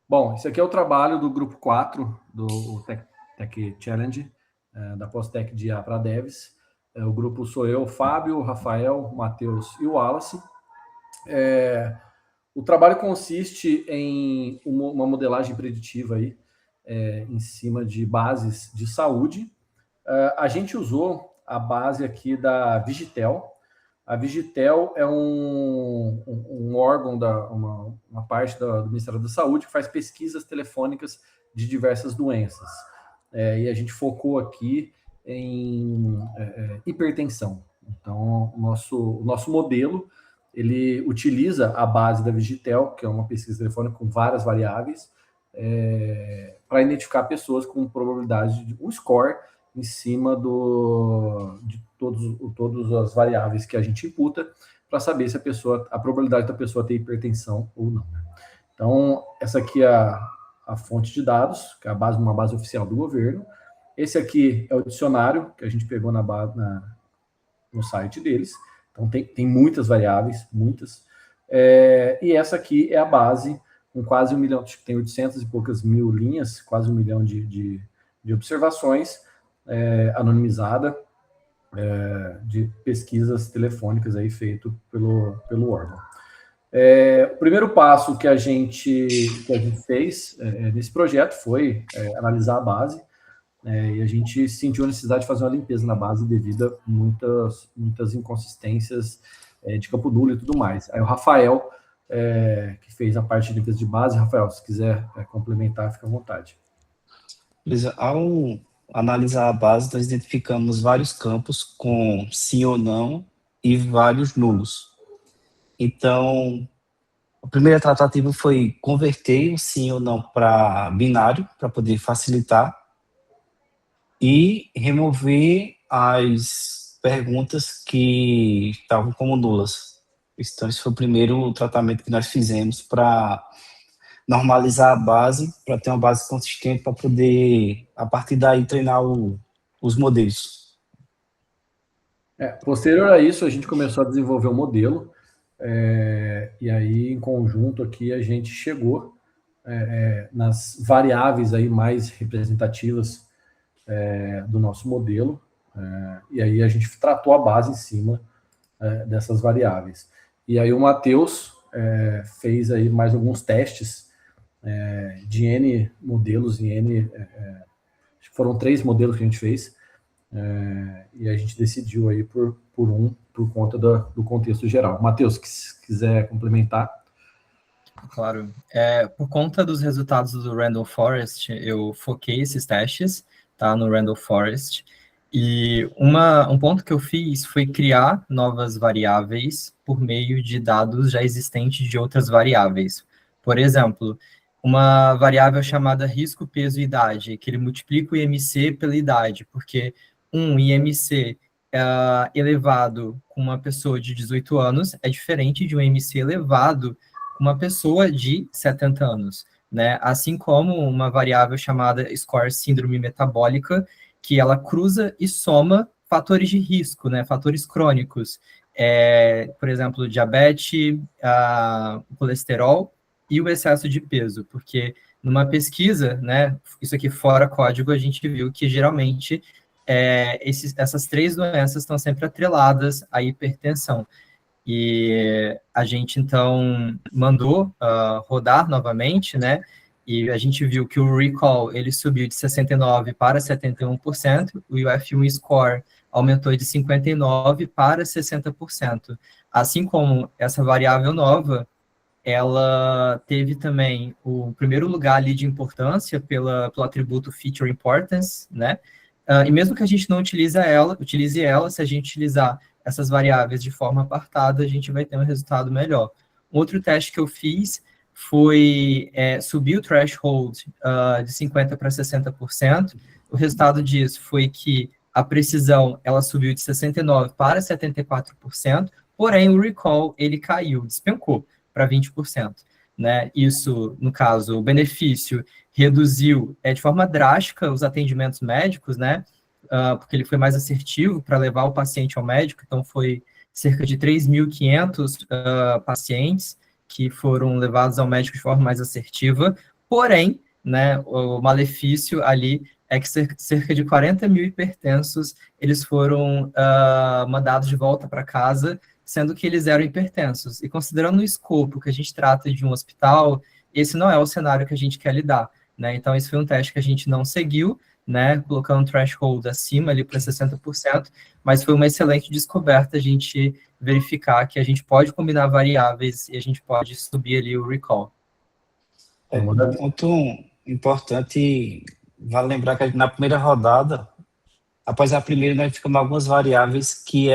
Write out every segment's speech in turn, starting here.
Bom, esse aqui é o trabalho do grupo 4 do Tech Challenge, da Postec de IA para Devs. O grupo sou eu, Fábio, Rafael, Matheus e o Wallace. O trabalho consiste em uma modelagem preditiva aí, em cima de bases de saúde. A gente usou a base aqui da Vigitel. A Vigitel é um órgão, uma parte do Ministério da Saúde que faz pesquisas telefônicas de diversas doenças. E a gente focou aqui em hipertensão. Então, o nosso modelo, ele utiliza a base da Vigitel, que é uma pesquisa telefônica com várias variáveis, para identificar pessoas com probabilidade de um score em cima de todas as variáveis que a gente imputa para saber se a probabilidade da pessoa ter hipertensão ou não. Então, essa aqui é a fonte de dados, que é uma base oficial do governo. Esse aqui é o dicionário que a gente pegou no site deles. Então, tem muitas variáveis, muitas. E essa aqui é a base com quase 1 milhão, acho que tem 800 e poucas mil linhas, quase 1 milhão de observações, anonimizada, de pesquisas telefônicas aí feito pelo órgão. O primeiro passo que a gente fez nesse projeto foi analisar a base, e a gente sentiu a necessidade de fazer uma limpeza na base devido a muitas inconsistências de campo nulo e tudo mais. Aí o Rafael, que fez a parte de limpeza de base. Rafael, se quiser complementar, fica à vontade. Beleza. Ao analisar a base, nós identificamos vários campos com sim ou não e vários nulos. Então, a primeira tratativa foi converter o sim ou não para binário, para poder facilitar, e remover as perguntas que estavam como nulas. Então, esse foi o primeiro tratamento que nós fizemos para normalizar a base, para ter uma base consistente, para poder, a partir daí, treinar os modelos. Posterior a isso, a gente começou a desenvolver o modelo, e aí, em conjunto aqui, a gente chegou nas variáveis aí mais representativas do nosso modelo, e aí a gente tratou a base em cima dessas variáveis. E aí o Matheus fez aí mais alguns testes de N modelos, acho que foram 3 modelos que a gente fez, e a gente decidiu aí por conta do contexto geral. Matheus, se quiser complementar. Claro. Por conta dos resultados do Random Forest, eu foquei esses testes, tá, no Random Forest, e um ponto que eu fiz foi criar novas variáveis por meio de dados já existentes de outras variáveis. Por exemplo, uma variável chamada risco, peso e idade, que ele multiplica o IMC pela idade, porque um IMC elevado com uma pessoa de 18 anos é diferente de um IMC elevado com uma pessoa de 70 anos, né? Assim como uma variável chamada score síndrome metabólica, que ela cruza e soma fatores de risco, né? Fatores crônicos, por exemplo, diabetes, colesterol e o excesso de peso, porque numa pesquisa, né, isso aqui fora código, a gente viu que geralmente essas 3 doenças estão sempre atreladas à hipertensão. E a gente, então, mandou rodar novamente, né? E a gente viu que o recall, ele subiu de 69% para 71%, o UF1 score aumentou de 59% para 60%. Assim como essa variável nova, ela teve também o primeiro lugar ali de importância pelo atributo Feature Importance, né? E mesmo que a gente não utilize ela, se a gente utilizar essas variáveis de forma apartada, a gente vai ter um resultado melhor. Outro teste que eu fiz foi subir o threshold de 50% para 60%. O resultado disso foi que a precisão ela subiu de 69% para 74%, porém o recall ele caiu, despencou para 20%. Né? Isso, no caso, o benefício reduziu de forma drástica os atendimentos médicos, né? Porque ele foi mais assertivo para levar o paciente ao médico, então foi cerca de 3.500 pacientes que foram levados ao médico de forma mais assertiva, Porém, né, o malefício ali é que cerca de 40 mil hipertensos eles foram mandados de volta para casa, sendo que eles eram hipertensos. E considerando o escopo que a gente trata de um hospital, esse não é o cenário que a gente quer lidar, né? Então, esse foi um teste que a gente não seguiu, né, colocando um threshold acima ali para 60%, mas foi uma excelente descoberta a gente verificar que a gente pode combinar variáveis e a gente pode subir ali o recall. Um ponto importante, vale lembrar que na primeira rodada, após a primeira, nós ficamos algumas variáveis que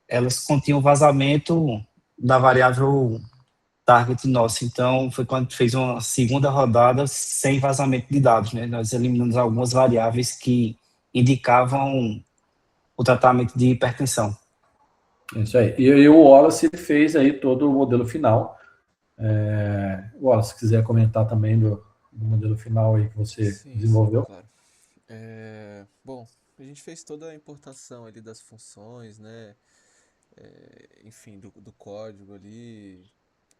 elas continham vazamento da variável target nossa. Então, foi quando a gente fez uma segunda rodada sem vazamento de dados, né? Nós eliminamos algumas variáveis que indicavam o tratamento de hipertensão. Isso aí. E o Wallace fez aí todo o modelo final. Wallace, se quiser comentar também do modelo final aí que você desenvolveu. Sim, claro. Bom, a gente fez toda a importação ali das funções, né? Enfim, do código ali,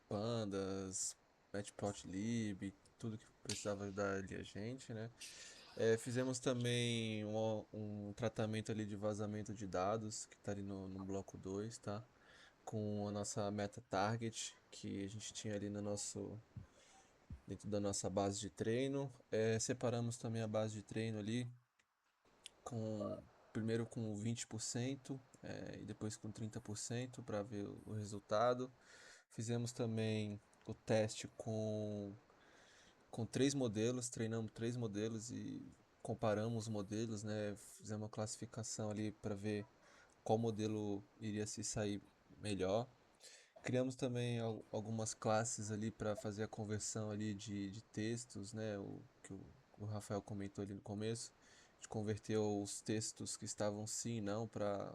pandas, matplotlib, tudo que precisava ajudar ali a gente, né? Fizemos também um tratamento ali de vazamento de dados, que está ali no bloco 2, tá? Com a nossa meta target, que a gente tinha ali dentro da nossa base de treino. Separamos também a base de treino ali, primeiro com 20%, e depois com 30% para ver o resultado. Fizemos também o teste com 3 modelos, treinamos 3 modelos e comparamos os modelos, né? Fizemos uma classificação ali para ver qual modelo iria se sair melhor. Criamos também algumas classes ali para fazer a conversão ali de textos, né? Que o Rafael comentou ali no começo. A gente converteu os textos que estavam sim e não para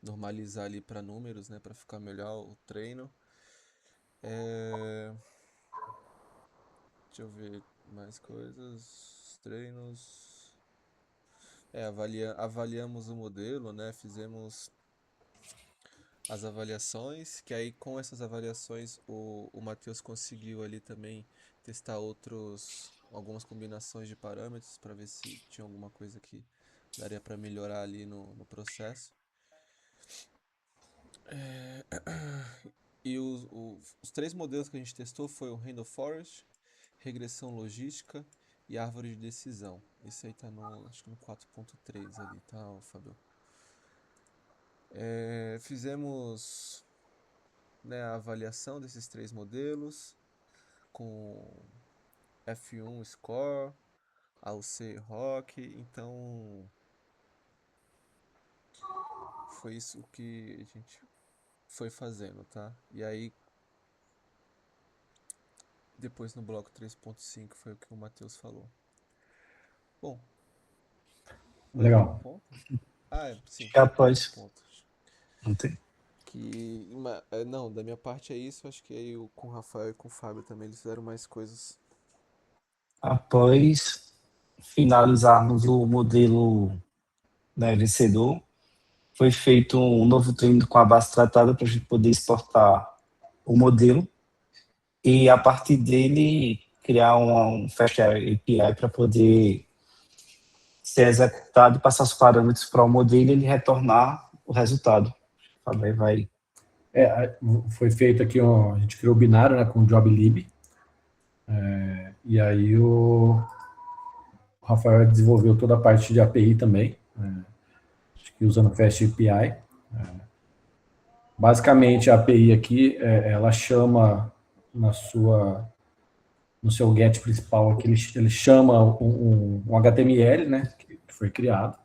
normalizar ali para números, né? Para ficar melhor o treino. Deixa eu ver mais coisas. Treinos. Avaliamos o modelo, né? Fizemos as avaliações, que aí com essas avaliações o Matheus conseguiu ali também testar algumas combinações de parâmetros para ver se tinha alguma coisa que daria para melhorar ali no processo. E os 3 modelos que a gente testou foi o Randall Forest, regressão logística e árvore de decisão. Esse aí tá acho que no 4.3 ali, tá, Fábio? Fizemos, né, a avaliação desses 3 modelos com F1 Score, AUC Rock, então foi isso que a gente foi fazendo, tá? E aí depois no bloco 3.5 foi o que o Matheus falou. Bom, Legal. ponto? Sim. Após. Ponto. Não tem. Não, da minha parte é isso. Acho que aí com o Rafael e com o Fábio também eles fizeram mais coisas. Após finalizarmos o modelo, né, vencedor, foi feito um novo treino com a base tratada para a gente poder exportar o modelo e, a partir dele, criar um Fast API para poder ser executado e passar os parâmetros para o modelo e ele retornar o resultado. Vai. Foi feito aqui, a gente criou o binário, né, com o JobLib, e aí o Rafael desenvolveu toda a parte de API também, acho que usando Fast API. Basicamente, a API aqui, ela chama no seu GET principal, aqui, ele chama um HTML, né, que foi criado.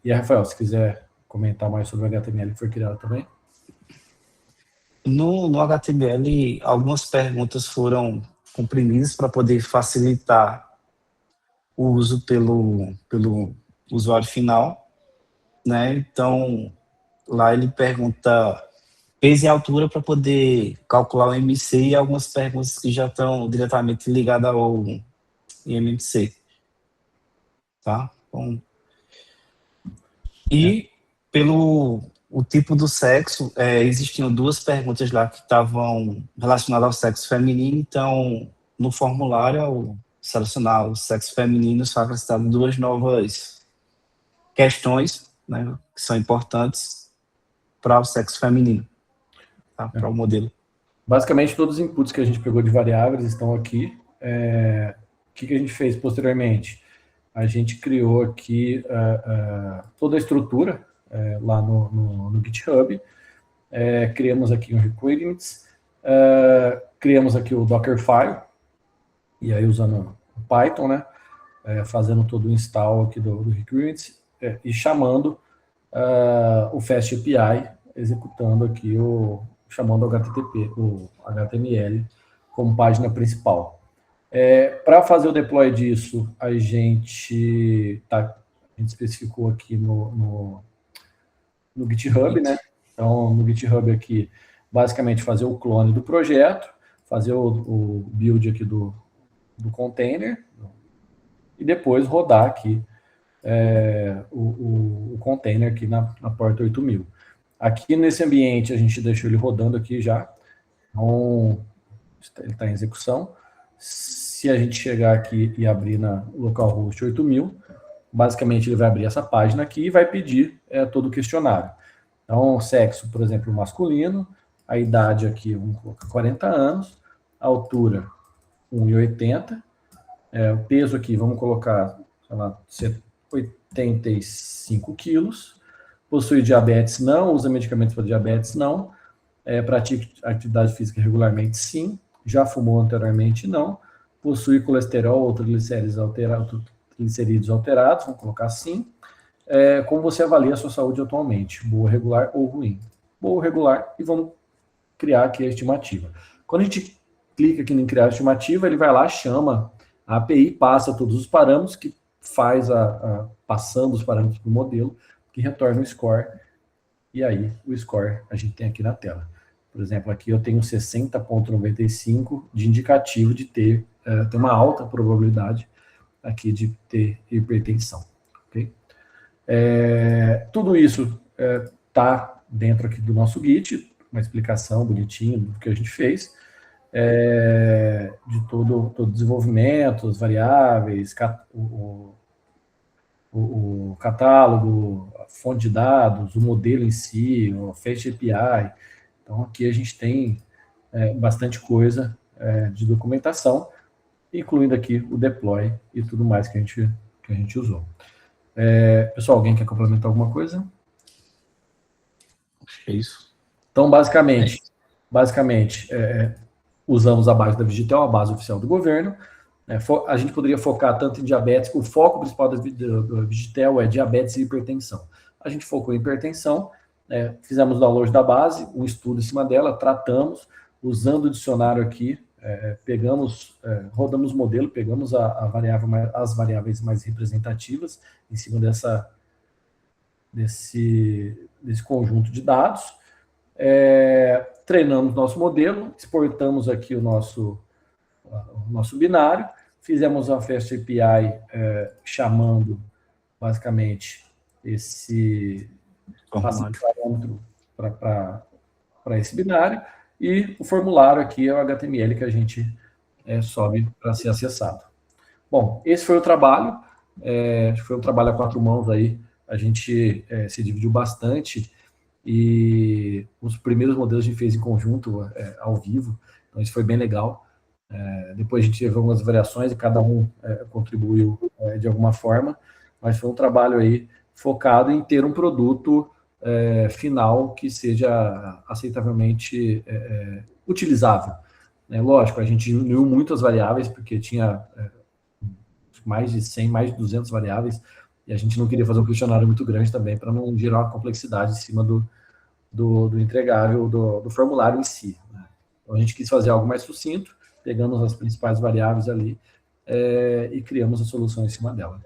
E, Rafael, se quiser comentar mais sobre o HTML que foi criado também. No HTML, algumas perguntas foram comprimidas para poder facilitar o uso pelo usuário final, né? Então, lá ele pergunta peso e altura para poder calcular o MMC e algumas perguntas que já estão diretamente ligadas ao MMC, tá? Bom, e pelo o tipo do sexo, existiam duas perguntas lá que estavam relacionadas ao sexo feminino, então, no formulário, ao selecionar o sexo feminino, foi acrescentado duas novas questões, né, que são importantes para o sexo feminino, tá, para o modelo. Basicamente, todos os inputs que a gente pegou de variáveis estão aqui. O que a gente fez posteriormente? A gente criou aqui toda a estrutura lá no GitHub. Criamos aqui um requirements. Criamos aqui o Dockerfile. E aí usando o Python, né? Fazendo todo o install aqui do requirements. E chamando o Fast API, executando aqui chamando o HTTP, o HTML, como página principal. Para fazer o deploy disso, a gente especificou aqui no GitHub, né? Então, no GitHub aqui, basicamente fazer o clone do projeto, fazer o build aqui do container, e depois rodar aqui o container aqui na porta 8000. Aqui nesse ambiente, a gente deixou ele rodando aqui já. Então, ele está em execução. Se a gente chegar aqui e abrir na localhost 8000, basicamente ele vai abrir essa página aqui e vai pedir todo o questionário. Então, sexo, por exemplo, masculino, a idade aqui, vamos colocar 40 anos, a altura 1,80, o peso aqui, vamos colocar, sei lá, 85 quilos, possui diabetes não, usa medicamentos para diabetes não, pratica atividade física regularmente sim, já fumou anteriormente não, possui colesterol ou triglicerídeos alterados, vamos colocar sim. Como você avalia a sua saúde atualmente? Boa, regular ou ruim? Boa, regular, e vamos criar aqui a estimativa. Quando a gente clica aqui em criar a estimativa, ele vai lá, chama a API, passa todos os parâmetros, que faz passando os parâmetros para o modelo, que retorna o score, e aí o score a gente tem aqui na tela. Por exemplo, aqui eu tenho 60,95 de indicativo de ter uma alta probabilidade aqui de ter hipertensão. Okay? Tudo isso está dentro aqui do nosso Git, uma explicação bonitinha do que a gente fez, de todo o desenvolvimento, as variáveis, o catálogo, a fonte de dados, o modelo em si, o Fast API. Então, aqui a gente tem bastante coisa de documentação, incluindo aqui o deploy e tudo mais que a gente usou. Pessoal, alguém quer complementar alguma coisa? Acho que é isso. Então, basicamente usamos a base da Vigitel, a base oficial do governo. A gente poderia focar tanto em diabetes, que o foco principal da Vigitel é diabetes e hipertensão. A gente focou em hipertensão, fizemos o download da base, um estudo em cima dela, tratamos, usando o dicionário aqui, rodamos o modelo, pegamos as variáveis mais representativas em cima desse conjunto de dados, treinamos nosso modelo, exportamos aqui o nosso binário, fizemos a Fast API chamando basicamente esse parâmetro para esse binário, e o formulário aqui é o HTML que a gente sobe para ser acessado. Bom, esse foi o trabalho, foi um trabalho a 4 mãos aí, a gente se dividiu bastante, e os primeiros modelos a gente fez em conjunto, ao vivo, então isso foi bem legal. Depois a gente teve algumas variações e cada um contribuiu de alguma forma, mas foi um trabalho aí focado em ter um produto final que seja aceitavelmente utilizável. Lógico, a gente diminuiu muito as variáveis, porque tinha mais de 100, mais de 200 variáveis, e a gente não queria fazer um questionário muito grande também, para não gerar uma complexidade em cima do entregável, do formulário em si. Né? Então a gente quis fazer algo mais sucinto, pegamos as principais variáveis ali e criamos a solução em cima dela.